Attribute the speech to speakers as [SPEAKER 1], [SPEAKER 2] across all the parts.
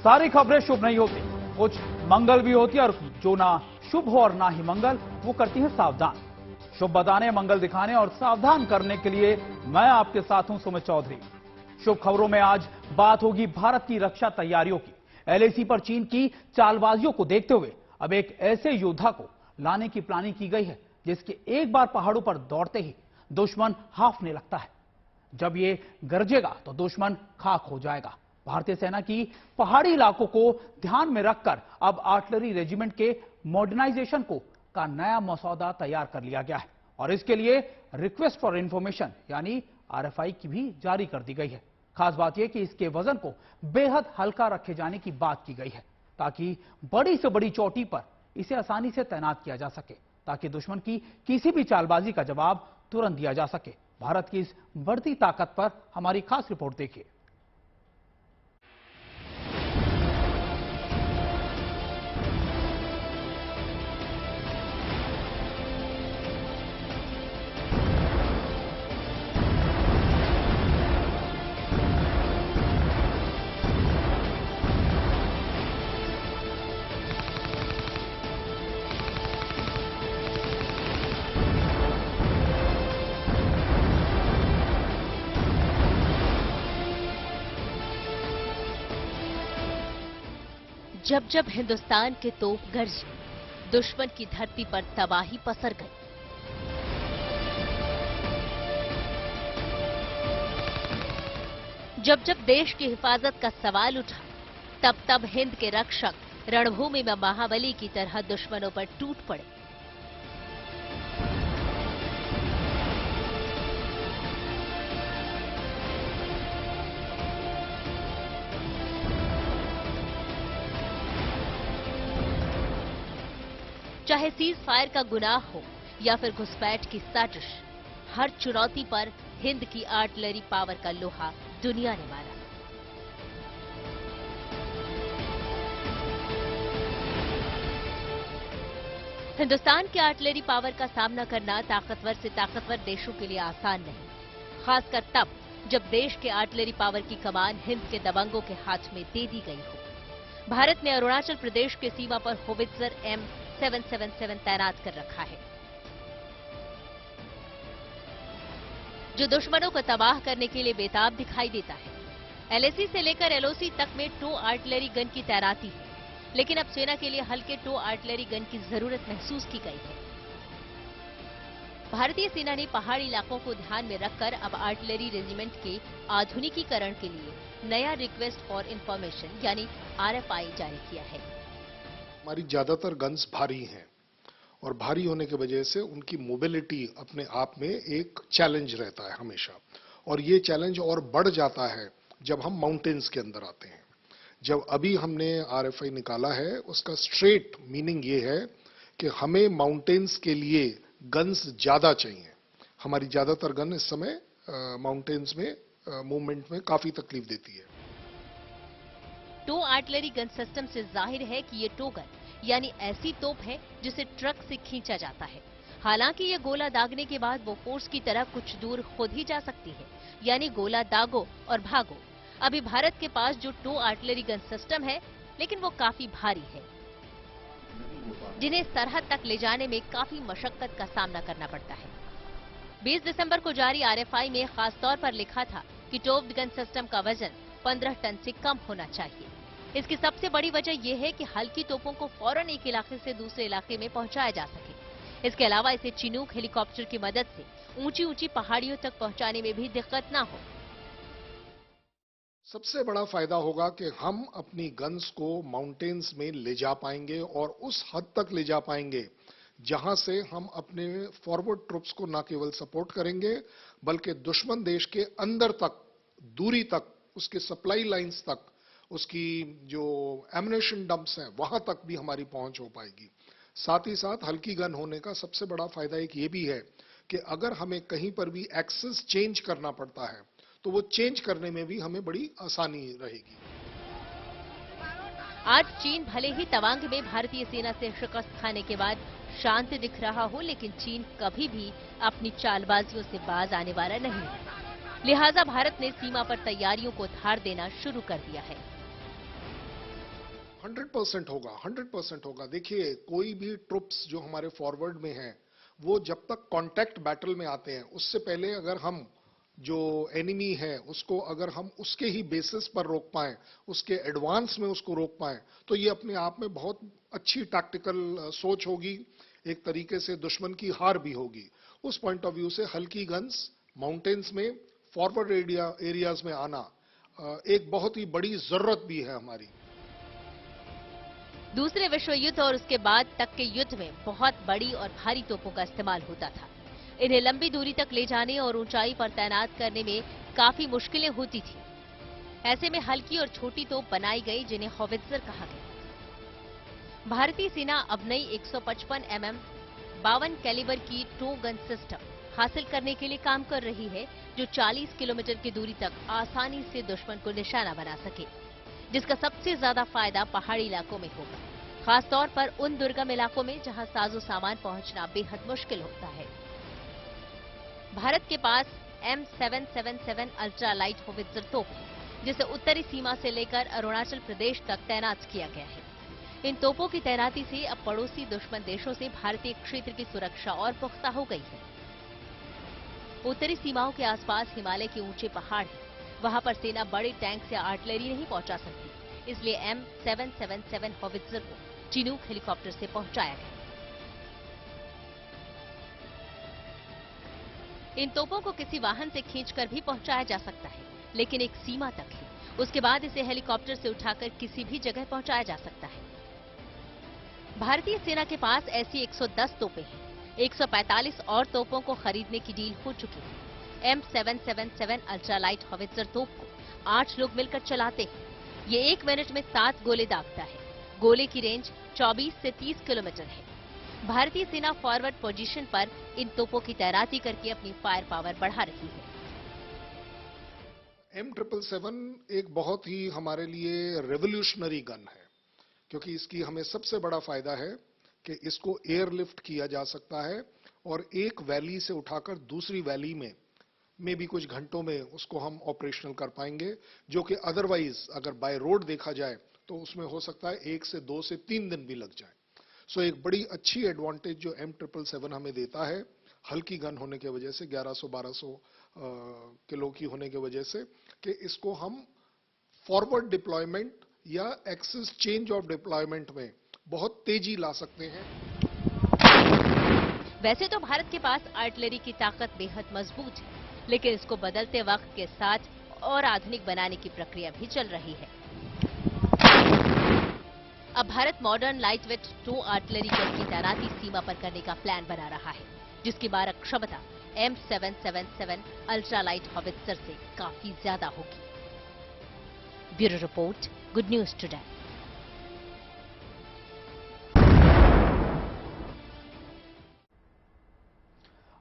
[SPEAKER 1] सारी खबरें शुभ नहीं होती, कुछ मंगल भी होती है, और जो ना शुभ हो और ना ही मंगल, वो करती है सावधान। शुभ बताने, मंगल दिखाने और सावधान करने के लिए मैं आपके साथ हूं, सुमित चौधरी। शुभ खबरों में आज बात होगी भारत की रक्षा तैयारियों की। एलएसी पर चीन की चालबाजियों को देखते हुए अब एक ऐसे योद्धा को लाने की प्लानिंग की गई है जिसके एक बार पहाड़ों पर दौड़ते ही दुश्मन हाफने लगता है। जब ये गरजेगा तो दुश्मन खाक हो जाएगा। भारतीय सेना की पहाड़ी इलाकों को ध्यान में रखकर अब आर्टिलरी रेजिमेंट के मॉडर्नाइजेशन का नया मसौदा तैयार कर लिया गया है और इसके लिए रिक्वेस्ट फॉर इंफॉर्मेशन यानी आरएफआई की भी जारी कर दी गई है। खास बात यह कि इसके वजन को बेहद हल्का रखे जाने की बात की गई है ताकि बड़ी से बड़ी चोटी पर इसे आसानी से तैनात किया जा सके, ताकि दुश्मन की किसी भी चालबाजी का जवाब तुरंत दिया जा सके। भारत की इस बढ़ती ताकत पर हमारी खास रिपोर्ट देखिए।
[SPEAKER 2] जब जब हिंदुस्तान के तोप गरजे, दुश्मन की धरती पर तबाही पसर गई। जब जब देश की हिफाजत का सवाल उठा, तब तब हिंद के रक्षक रणभूमि में महाबली की तरह दुश्मनों पर टूट पड़े। चाहे सीज फायर का गुनाह हो या फिर घुसपैठ की साजिश, हर चुनौती पर हिंद की आर्टिलरी पावर का लोहा दुनिया ने मारा। हिंदुस्तान की आर्टिलरी पावर का सामना करना ताकतवर से ताकतवर देशों के लिए आसान नहीं, खासकर तब जब देश के आर्टिलरी पावर की कमान हिंद के दबंगों के हाथ में दे दी गई हो। भारत ने अरुणाचल प्रदेश के सीमा पर होवित्जर M777 तैनात कर रखा है, जो दुश्मनों को तबाह करने के लिए बेताब दिखाई देता है। एलएसी से लेकर एलओसी तक में टो आर्टिलरी गन की तैनाती है, लेकिन अब सेना के लिए हल्के टो आर्टिलरी गन की जरूरत महसूस की गई है। भारतीय सेना ने पहाड़ी इलाकों को ध्यान में रखकर अब आर्टिलरी रेजिमेंट के आधुनिकीकरण के लिए नया रिक्वेस्ट फॉर इंफॉर्मेशन यानी आरएफआई जारी किया है।
[SPEAKER 3] हमारी ज्यादातर गन्स भारी हैं और भारी होने की वजह से उनकी मोबिलिटी अपने आप में एक चैलेंज रहता है हमेशा, और ये चैलेंज और बढ़ जाता है जब हम माउंटेन्स के अंदर आते हैं। जब अभी हमने आरएफआई निकाला है, उसका स्ट्रेट मीनिंग ये है कि हमें माउंटेन्स के लिए गन्स ज्यादा चाहिए। हमारी ज्यादातर गन इस समय माउंटेन्स में मूवमेंट में काफी तकलीफ देती है।
[SPEAKER 2] टो आर्टिलरी गन सिस्टम से जाहिर है कि ये टो गन यानी ऐसी तोप है जिसे ट्रक से खींचा जाता है। हालांकि ये गोला दागने के बाद वो फोर्स की तरह कुछ दूर खुद ही जा सकती है, यानी गोला दागो और भागो। अभी भारत के पास जो टो आर्टिलरी गन सिस्टम है, लेकिन वो काफी भारी है, जिन्हें सरहद तक ले जाने में काफी मशक्कत का सामना करना पड़ता है। 20 दिसंबर को जारी आरएफआई में खास तौर पर लिखा था कि टोप्ड गन सिस्टम का वजन 15 टन से कम होना चाहिए। इसकी सबसे बड़ी वजह यह है कि हल्की तोपों को फौरन एक इलाके से दूसरे इलाके में पहुंचाया जा सके। इसके अलावा इसे चिनूक हेलीकॉप्टर की मदद से ऊंची ऊंची पहाड़ियों तक पहुंचाने में भी दिक्कत ना हो।
[SPEAKER 3] सबसे बड़ा फायदा होगा कि हम अपनी गन्स को माउंटेन्स में ले जा पाएंगे और उस हद तक ले जा पाएंगे जहां से हम अपने फॉरवर्ड ट्रुप्स को न केवल सपोर्ट करेंगे बल्कि दुश्मन देश के अंदर तक, दूरी तक, उसके सप्लाई लाइंस तक, उसकी जो एमुनेशन डंप्स हैं वहां तक भी हमारी पहुंच हो पाएगी। साथ ही साथ हल्की गन होने का सबसे बड़ा फायदा एक ये भी है कि अगर हमें कहीं पर भी एक्सेस चेंज करना पड़ता है तो वो चेंज करने में भी हमें बड़ी आसानी रहेगी।
[SPEAKER 2] आज चीन भले ही तवांग में भारतीय सेना से शिकस्त खाने के बाद शांत दिख रहा हो, लेकिन चीन कभी भी अपनी चालबाजियों से बाज आने वाला नहीं है। लिहाजा भारत ने सीमा पर तैयारियों को धार देना शुरू कर दिया है।
[SPEAKER 3] 100% होगा, 100% होगा। देखिए, कोई भी ट्रुप्स जो हमारे फॉरवर्ड में हैं, वो जब तक कांटेक्ट बैटल में आते हैं, उससे पहले अगर हम जो एनिमी है उसको अगर हम उसके ही बेसिस पर रोक पाएं, उसके एडवांस में उसको रोक पाएं, तो ये अपने आप में बहुत अच्छी टैक्टिकल सोच होगी। एक तरीके से दुश्मन की हार भी होगी। उस पॉइंट ऑफ व्यू से हल्की गन्स माउंटेन्स में फॉरवर्ड एरियाज में आना एक बहुत ही बड़ी जरूरत भी है हमारी।
[SPEAKER 2] दूसरे विश्व युद्ध और उसके बाद तक के युद्ध में बहुत बड़ी और भारी तोपों का इस्तेमाल होता था। इन्हें लंबी दूरी तक ले जाने और ऊंचाई पर तैनात करने में काफी मुश्किलें होती थी। ऐसे में हल्की और छोटी तोप बनाई गई जिन्हें हॉवित्जर कहा गया। भारतीय सेना अब नई 155 mm 52 कैलिबर की टो गन सिस्टम हासिल करने के लिए काम कर रही है, जो 40 किलोमीटर की दूरी तक आसानी से दुश्मन को निशाना बना सके, जिसका सबसे ज्यादा फायदा पहाड़ी इलाकों में होगा, खासतौर पर उन दुर्गम इलाकों में जहां साजो सामान पहुंचना बेहद मुश्किल होता है। भारत के पास M777 अल्ट्रा लाइट होवित्जर तोप है, जिसे उत्तरी सीमा से लेकर अरुणाचल प्रदेश तक तैनात किया गया है। इन तोपों की तैनाती से अब पड़ोसी दुश्मन देशों से भारतीय क्षेत्र की सुरक्षा और पुख्ता हो गई है। उत्तरी सीमाओं के आसपास हिमालय के ऊंचे पहाड़ हैं, वहां पर सेना बड़े टैंक से आर्टिलरी नहीं पहुंचा सकती, इसलिए M777 होवित्जर को चिनूक हेलीकॉप्टर से पहुंचाया गया। इन तोपों को किसी वाहन से खींचकर भी पहुंचाया जा सकता है, लेकिन एक सीमा तक ही। उसके बाद इसे हेलीकॉप्टर से उठाकर किसी भी जगह पहुंचाया जा सकता है। भारतीय सेना के पास ऐसी 110 तोपें हैं। 145 और तोपों को खरीदने की डील हो चुकी है। M777 अल्ट्रा लाइट होवित्जर तोप को 8 लोग मिलकर चलाते हैं। ये 1 मिनट में 7 गोले दागता है। गोले की रेंज 24 से 30 किलोमीटर है। भारतीय सेना फॉरवर्ड पोजीशन पर इन तोपों की तैनाती करके अपनी फायर पावर बढ़ा रही है।
[SPEAKER 3] M777 एक बहुत ही हमारे लिए रेवोल्यूशनरी गन है, क्योंकि इसकी हमें सबसे बड़ा फायदा है कि इसको एयरलिफ्ट किया जा सकता है और एक वैली से उठाकर दूसरी वैली में भी कुछ घंटों में उसको हम ऑपरेशनल कर पाएंगे, जो कि अदरवाइज अगर बाय रोड देखा जाए तो उसमें हो सकता है 1 से 2 से 3 दिन भी लग जाए। सो एक बड़ी अच्छी एडवांटेज जो M777 हमें देता है, हल्की गन होने की वजह से, 1100-1200 किलो की होने की वजह से, कि इसको हम फॉरवर्ड डिप्लॉयमेंट या एक्सिस चेंज ऑफ डिप्लॉयमेंट में बहुत तेजी ला सकते हैं।
[SPEAKER 2] वैसे तो भारत के पास आर्टिलरी की ताकत बेहद मजबूत है, लेकिन इसको बदलते वक्त के साथ और आधुनिक बनाने की प्रक्रिया भी चल रही है। अब Bharat modern light weight tow artillery gun की तैनाती सीमा पर करने का प्लान बना रहा है, जिसकी मारक क्षमता M777 अल्ट्रा लाइट होवित्जर से काफी ज्यादा होगी। Bureau report, good news today.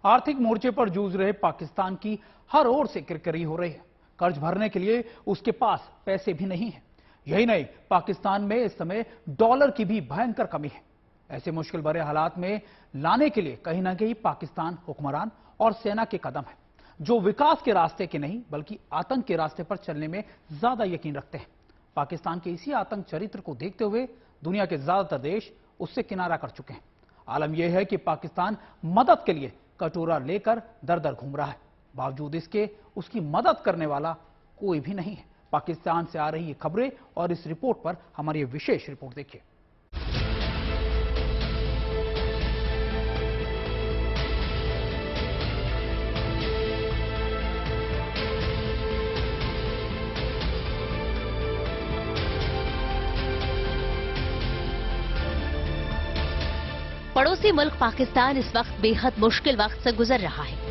[SPEAKER 1] आर्थिक मोर्चे पर जूझ रहे पाकिस्तान की हर ओर से किरकिरी हो रही है। कर्ज भरने के लिए उसके पास पैसे भी नहीं है। यही नहीं, पाकिस्तान में इस समय डॉलर की भी भयंकर कमी है। ऐसे मुश्किल भरे हालात में लाने के लिए कहीं ना कहीं पाकिस्तान हुक्मरान और सेना के कदम है, जो विकास के रास्ते के नहीं बल्कि आतंक के रास्ते पर चलने में ज्यादा यकीन रखते हैं। पाकिस्तान के इसी आतंक चरित्र को देखते हुए दुनिया के ज्यादातर देश उससे किनारा कर चुके हैं। आलम यह है कि पाकिस्तान मदद के लिए कटोरा लेकर दर दर घूम रहा है, बावजूद इसके उसकी मदद करने वाला कोई भी नहीं है। पाकिस्तान से आ रही ये खबरें और इस रिपोर्ट पर हमारी ये विशेष रिपोर्ट देखिए।
[SPEAKER 2] पड़ोसी मुल्क पाकिस्तान इस वक्त बेहद मुश्किल वक्त से गुजर रहा है।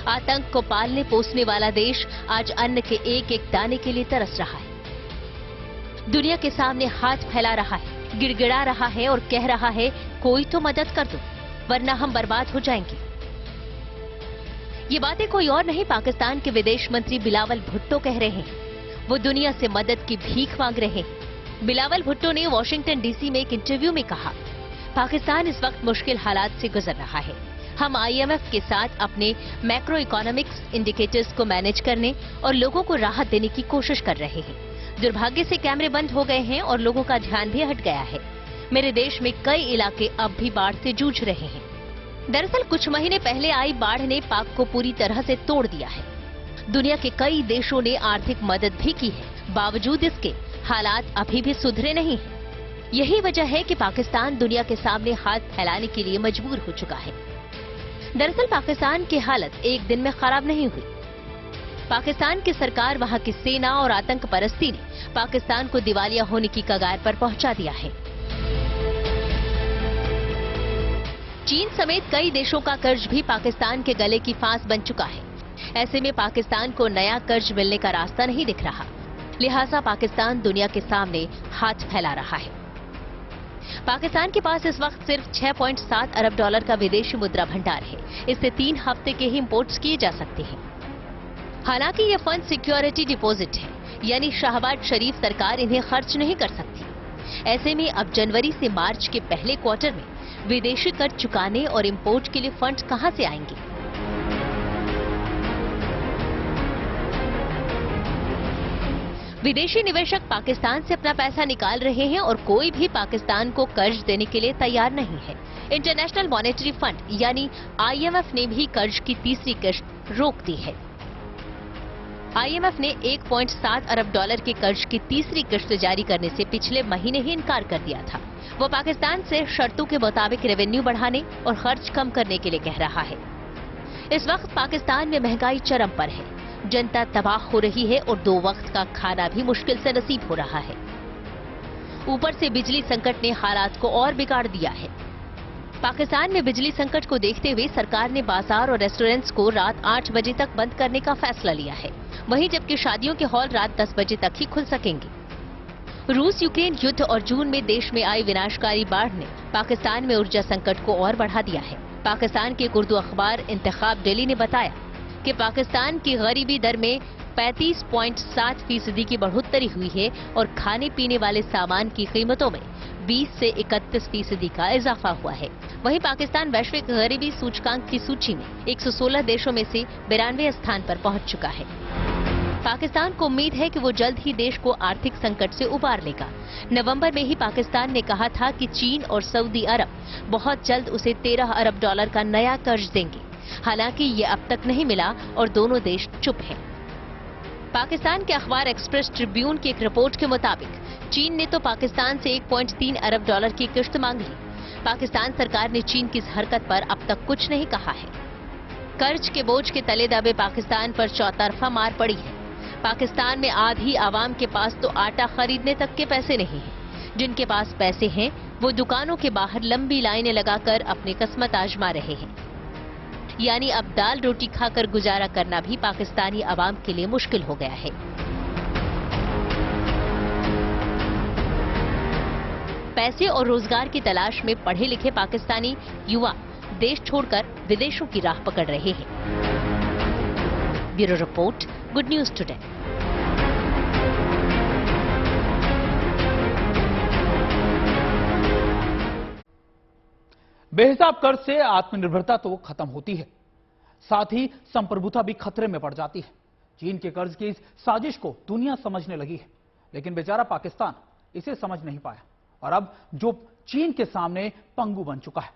[SPEAKER 2] आतंक को पालने पोसने वाला देश आज अन्न के एक एक दाने के लिए तरस रहा है। दुनिया के सामने हाथ फैला रहा है, गिड़गिड़ा रहा है और कह रहा है, कोई तो मदद कर दो वरना हम बर्बाद हो जाएंगे। ये बातें कोई और नहीं, पाकिस्तान के विदेश मंत्री बिलावल भुट्टो कह रहे हैं। वो दुनिया से मदद की भीख मांग रहे हैं। बिलावल भुट्टो ने वॉशिंगटन डीसी में एक इंटरव्यू में कहा, पाकिस्तान इस वक्त मुश्किल हालात से गुजर रहा है। हम IMF के साथ अपने मैक्रो इकोनॉमिक्स इंडिकेटर्स को मैनेज करने और लोगों को राहत देने की कोशिश कर रहे हैं। दुर्भाग्य से कैमरे बंद हो गए हैं और लोगों का ध्यान भी हट गया है। मेरे देश में कई इलाके अब भी बाढ़ से जूझ रहे हैं। दरअसल कुछ महीने पहले आई बाढ़ ने पाक को पूरी तरह से तोड़ दिया है। दुनिया के कई देशों ने आर्थिक मदद भी की है, बावजूद इसके हालात अभी भी सुधरे नहीं हैं। यही वजह है कि पाकिस्तान दुनिया के सामने हाथ फैलाने के लिए मजबूर हो चुका है। दरअसल पाकिस्तान की हालत एक दिन में खराब नहीं हुई। पाकिस्तान की सरकार, वहां की सेना और आतंक परस्ती ने पाकिस्तान को दिवालिया होने की कगार पर पहुंचा दिया है। चीन समेत कई देशों का कर्ज भी पाकिस्तान के गले की फांस बन चुका है। ऐसे में पाकिस्तान को नया कर्ज मिलने का रास्ता नहीं दिख रहा, लिहाजा पाकिस्तान दुनिया के सामने हाथ फैला रहा है। पाकिस्तान के पास इस वक्त सिर्फ 6.7 अरब डॉलर का विदेशी मुद्रा भंडार है। इससे 3 हफ्ते के ही इंपोर्ट्स किए जा सकते हैं। हालांकि ये फंड सिक्योरिटी डिपॉजिट है, यानी शहबाज शरीफ सरकार इन्हें खर्च नहीं कर सकती। ऐसे में अब जनवरी से मार्च के पहले क्वार्टर में विदेशी कर चुकाने और इंपोर्ट के लिए फंड्स कहां से आएंगे? विदेशी निवेशक पाकिस्तान से अपना पैसा निकाल रहे हैं और कोई भी पाकिस्तान को कर्ज देने के लिए तैयार नहीं है। इंटरनेशनल मॉनेटरी फंड यानी IMF ने भी कर्ज की तीसरी किश्त रोक दी है। IMF ने 1.7 अरब डॉलर के कर्ज की तीसरी किश्त जारी करने से पिछले महीने ही इनकार कर दिया था। वो पाकिस्तान से शर्तों के मुताबिक रेवेन्यू बढ़ाने और खर्च कम करने के लिए कह रहा है। इस वक्त पाकिस्तान में महंगाई चरम पर है, जनता तबाह हो रही है और 2 वक्त का खाना भी मुश्किल से नसीब हो रहा है। ऊपर से बिजली संकट ने हालात को और बिगाड़ दिया है। पाकिस्तान में बिजली संकट को देखते हुए सरकार ने बाजार और रेस्टोरेंट्स को रात 8 बजे तक बंद करने का फैसला लिया है, वहीं जबकि शादियों के हॉल रात 10 बजे तक ही खुल सकेंगे। रूस यूक्रेन युद्ध और जून में देश में आई विनाशकारी बाढ़ ने पाकिस्तान में ऊर्जा संकट को और बढ़ा दिया है। पाकिस्तान के उर्दू अखबार इंतखाब डेली ने बताया कि पाकिस्तान की गरीबी दर में 35.7% की बढ़ोतरी हुई है और खाने पीने वाले सामान की कीमतों में 20 से 31% का इजाफा हुआ है। वहीं पाकिस्तान वैश्विक गरीबी सूचकांक की सूची में 116 देशों में से 92वें स्थान पर पहुंच चुका है। पाकिस्तान को उम्मीद है कि वो जल्द ही देश को आर्थिक संकट से उबार लेगा। नवंबर में ही पाकिस्तान ने कहा था कि चीन और सऊदी अरब बहुत जल्द उसे 13 अरब डॉलर का नया कर्ज देंगे। हालांकि ये अब तक नहीं मिला और दोनों देश चुप हैं। पाकिस्तान के अखबार एक्सप्रेस ट्रिब्यून की एक रिपोर्ट के मुताबिक चीन ने तो पाकिस्तान से 1.3 अरब डॉलर की किश्त मांग ली। पाकिस्तान सरकार ने चीन की इस हरकत पर अब तक कुछ नहीं कहा है। कर्ज के बोझ के तले दबे पाकिस्तान पर चौतरफा मार पड़ी है। पाकिस्तान में आधी आवाम के पास तो आटा खरीदने तक के पैसे नहीं हैं। जिनके पास पैसे हैं वो दुकानों के बाहर लंबी लाइनें लगाकर अपनी किस्मत आजमा रहे हैं। यानी अब दाल रोटी खाकर गुजारा करना भी पाकिस्तानी आवाम के लिए मुश्किल हो गया है। पैसे और रोजगार की तलाश में पढ़े लिखे पाकिस्तानी युवा देश छोड़कर विदेशों की राह पकड़ रहे हैं। Bureau report, good news today.
[SPEAKER 1] बेहिसाब कर्ज से आत्मनिर्भरता तो खत्म होती है, साथ ही संप्रभुता भी खतरे में पड़ जाती है। चीन के कर्ज की इस साजिश को दुनिया समझने लगी है, लेकिन बेचारा पाकिस्तान इसे समझ नहीं पाया और अब जो चीन के सामने पंगु बन चुका है।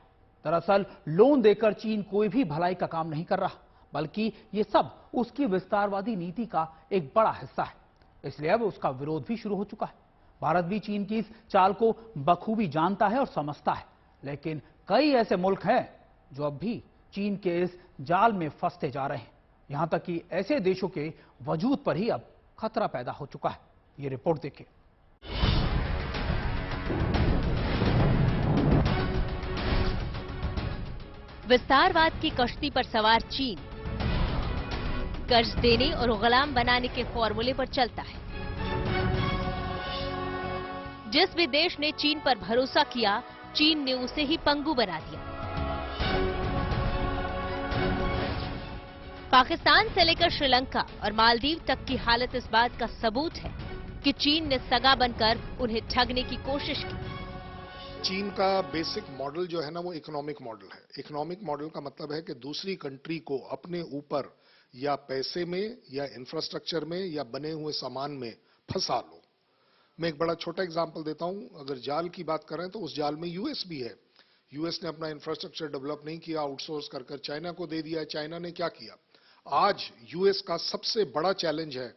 [SPEAKER 1] दरअसल लोन देकर चीन कोई भी भलाई का काम नहीं कर रहा, बल्कि ये सब उसकी विस्तारवादी नीति का एक बड़ा हिस्सा है। इसलिए अब उसका विरोध भी शुरू हो चुका है। भारत भी चीन की इस चाल को बखूबी जानता है और समझता है, लेकिन कई ऐसे मुल्क हैं जो अब भी चीन के इस जाल में फंसते जा रहे हैं। यहां तक कि ऐसे देशों के वजूद पर ही अब खतरा पैदा हो चुका है। ये रिपोर्ट देखिए।
[SPEAKER 2] विस्तारवाद की कश्ती पर सवार चीन कर्ज देने और गुलाम बनाने के फॉर्मूले पर चलता है। जिस भी देश ने चीन पर भरोसा किया, चीन ने उसे ही पंगु बना दिया। पाकिस्तान से लेकर श्रीलंका और मालदीव तक की हालत इस बात का सबूत है कि चीन ने सगा बनकर उन्हें ठगने की कोशिश की।
[SPEAKER 3] चीन का बेसिक मॉडल जो है ना, वो इकोनॉमिक मॉडल है। इकोनॉमिक मॉडल का मतलब है कि दूसरी कंट्री को अपने ऊपर या पैसे में या इंफ्रास्ट्रक्चर में या बने हुए सामान में फंसा लो। मैं एक बड़ा छोटा एग्जांपल देता हूं, अगर जाल की बात करें तो उस जाल में यूएस भी है। यूएस ने अपना इंफ्रास्ट्रक्चर डेवलप नहीं किया, आउटसोर्स कर चाइना को दे दिया। चाइना ने क्या किया, आज यूएस का सबसे बड़ा चैलेंज है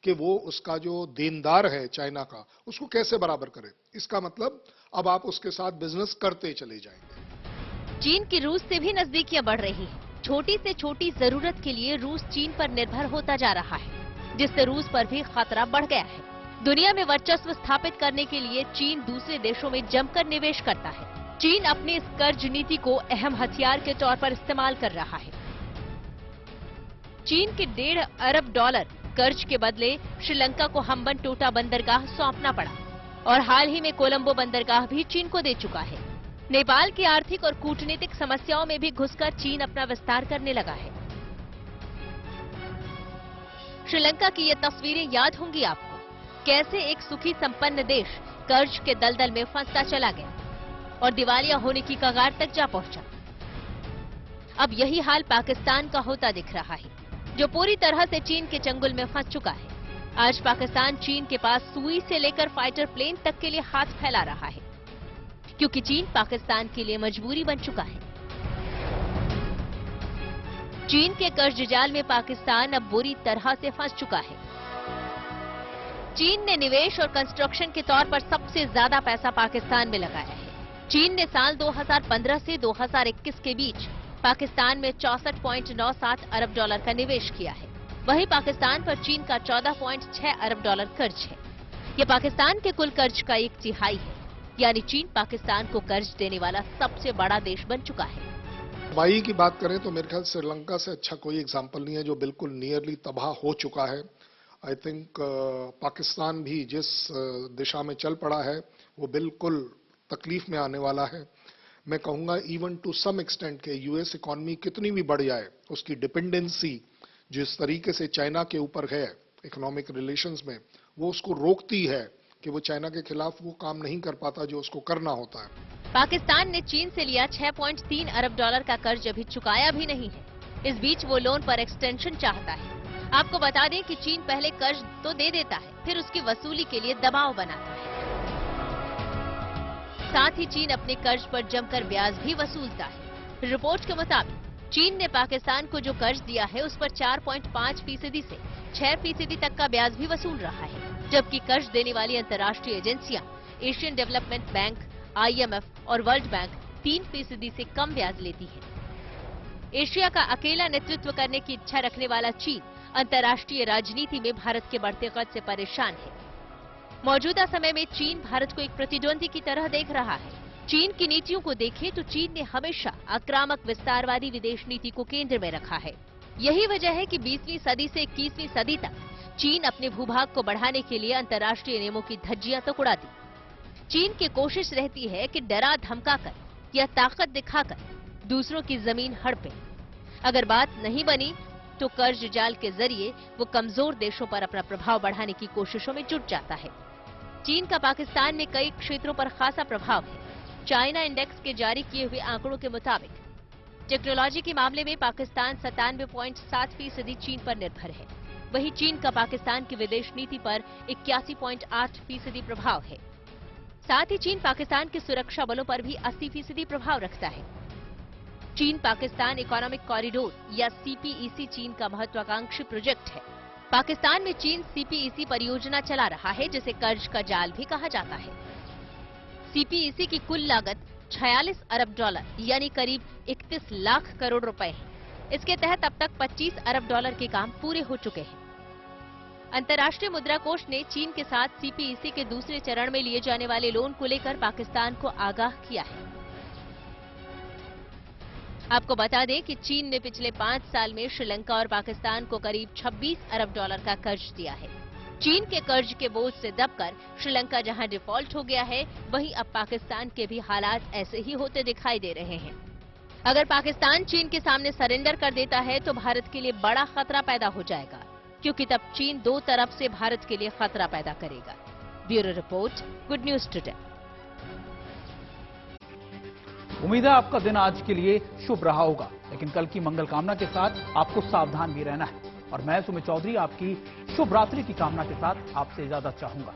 [SPEAKER 3] कि वो उसका जो देनदार है चाइना का, उसको कैसे बराबर करे। इसका मतलब अब आप उसके साथ बिजनेस करते चले जाएंगे।
[SPEAKER 2] चीन की रूस से भी नजदीकियां बढ़ रही है। छोटी से छोटी जरूरत के लिए रूस चीन पर निर्भर होता जा रहा है, जिससे रूस पर भी खतरा बढ़ गया है। दुनिया में वर्चस्व स्थापित करने के लिए चीन दूसरे देशों में जमकर निवेश करता है। चीन अपनी इस कर्ज नीति को अहम हथियार के तौर पर इस्तेमाल कर रहा है। चीन के $1.5 अरब कर्ज के बदले श्रीलंका को हम्बनटोटा बंदरगाह सौंपना पड़ा और हाल ही में कोलंबो बंदरगाह भी चीन को दे चुका है। नेपाल की आर्थिक और कूटनीतिक समस्याओं में भी घुसकर चीन अपना विस्तार करने लगा है। श्रीलंका की ये तस्वीरें याद होंगी आपको, कैसे एक सुखी संपन्न देश कर्ज के दलदल में फंसता चला गया और दिवालिया होने की कगार तक जा पहुंचा। अब यही हाल पाकिस्तान का होता दिख रहा है, जो पूरी तरह से चीन के चंगुल में फंस चुका है। आज पाकिस्तान चीन के पास सुई से लेकर फाइटर प्लेन तक के लिए हाथ फैला रहा है, क्योंकि चीन पाकिस्तान के लिए मजबूरी बन चुका है। चीन के कर्ज जाल में पाकिस्तान अब बुरी तरह से फंस चुका है। चीन ने निवेश और कंस्ट्रक्शन के तौर पर सबसे ज्यादा पैसा पाकिस्तान में लगाया है। चीन ने साल 2015 से 2021 के बीच पाकिस्तान में $64.97 अरब का निवेश किया है। वहीं पाकिस्तान पर चीन का $14.6 अरब कर्ज है। यह पाकिस्तान के कुल कर्ज का 1/3 है, यानी चीन पाकिस्तान को कर्ज देने वाला सबसे बड़ा देश बन चुका है।
[SPEAKER 3] तबाही की बात करें तो मेरे ख्याल श्रीलंका से अच्छा कोई एग्जाम्पल नहीं है, जो बिल्कुल नियरली तबाह हो चुका है। आई थिंक पाकिस्तान भी जिस दिशा में चल पड़ा है वो बिल्कुल तकलीफ में आने वाला है। मैं कहूंगा इवन टू सम एक्सटेंट के यूएस इकोनॉमी कितनी भी बढ़ जाए, उसकी डिपेंडेंसी जिस तरीके से चाइना के ऊपर है इकोनॉमिक रिलेशंस में, वो उसको रोकती है कि वो चाइना के खिलाफ वो काम नहीं कर पाता जो उसको करना होता है।
[SPEAKER 2] पाकिस्तान ने चीन से लिया $6.3 अरब का कर्ज अभी चुकाया भी नहीं है। इस बीच वो लोन पर एक्सटेंशन चाहता है। आपको बता दें कि चीन पहले कर्ज तो दे देता है, फिर उसकी वसूली के लिए दबाव बनाता है। साथ ही चीन अपने कर्ज पर जमकर ब्याज भी वसूलता है। रिपोर्ट के मुताबिक चीन ने पाकिस्तान को जो कर्ज दिया है उस पर 4.5% से 6% तक का ब्याज भी वसूल रहा है, जबकि कर्ज देने वाली अंतर्राष्ट्रीय एजेंसियां एशियन डेवलपमेंट बैंक, IMF और वर्ल्ड बैंक 3% से कम ब्याज लेती है। एशिया का अकेला नेतृत्व करने की इच्छा रखने वाला चीन अंतर्राष्ट्रीय राजनीति में भारत के बढ़ते कद से परेशान है। मौजूदा समय में चीन भारत को एक प्रतिद्वंदी की तरह देख रहा है। चीन की नीतियों को देखें तो चीन ने हमेशा आक्रामक विस्तारवादी विदेश नीति को केंद्र में रखा है। यही वजह है कि 20वीं सदी से 21वीं सदी तक चीन अपने भूभाग को बढ़ाने के लिए अंतर्राष्ट्रीय नियमों की धज्जियां तो उड़ा दी। चीन की कोशिश रहती है कि डरा धमकाकर या ताकत दिखाकर दूसरों की जमीन हड़पे। अगर बात नहीं बनी तो कर्ज जाल के जरिए वो कमजोर देशों पर अपना प्रभाव बढ़ाने की कोशिशों में जुट जाता है। चीन का पाकिस्तान में कई क्षेत्रों पर खासा प्रभाव है। चाइना इंडेक्स के जारी किए हुए आंकड़ों के मुताबिक टेक्नोलॉजी के मामले में पाकिस्तान 97.7% चीन पर निर्भर है। वहीं चीन का पाकिस्तान की विदेश नीति पर 81.8% प्रभाव है। साथ ही चीन पाकिस्तान के सुरक्षा बलों पर भी 80% प्रभाव रखता है। चीन पाकिस्तान इकोनॉमिक कॉरिडोर या CPEC चीन का महत्वाकांक्षी प्रोजेक्ट है। पाकिस्तान में चीन CPEC परियोजना चला रहा है, जिसे कर्ज का जाल भी कहा जाता है। CPEC की कुल लागत $46 अरब यानी करीब 31 लाख करोड़ रुपए है। इसके तहत अब तक $25 अरब के काम पूरे हो चुके हैं। अंतर्राष्ट्रीय मुद्रा कोष ने चीन के साथ CPEC के दूसरे चरण में लिए जाने वाले लोन को लेकर पाकिस्तान को आगाह किया है। आपको बता दें कि चीन ने पिछले 5 साल में श्रीलंका और पाकिस्तान को करीब $26 अरब का कर्ज दिया है। चीन के कर्ज के बोझ से दबकर श्रीलंका जहां डिफॉल्ट हो गया है, वहीं अब पाकिस्तान के भी हालात ऐसे ही होते दिखाई दे रहे हैं। अगर पाकिस्तान चीन के सामने सरेंडर कर देता है तो भारत के लिए बड़ा खतरा पैदा हो जाएगा, क्योंकि तब चीन दो तरफ से भारत के लिए खतरा पैदा करेगा। Bureau report, good news today.
[SPEAKER 1] उम्मीद है आपका दिन आज के लिए शुभ रहा होगा, लेकिन कल की मंगल कामना के साथ आपको सावधान भी रहना है। और मैं सुमित चौधरी आपकी शुभ रात्रि की कामना के साथ आपसे इजाजत चाहूंगा।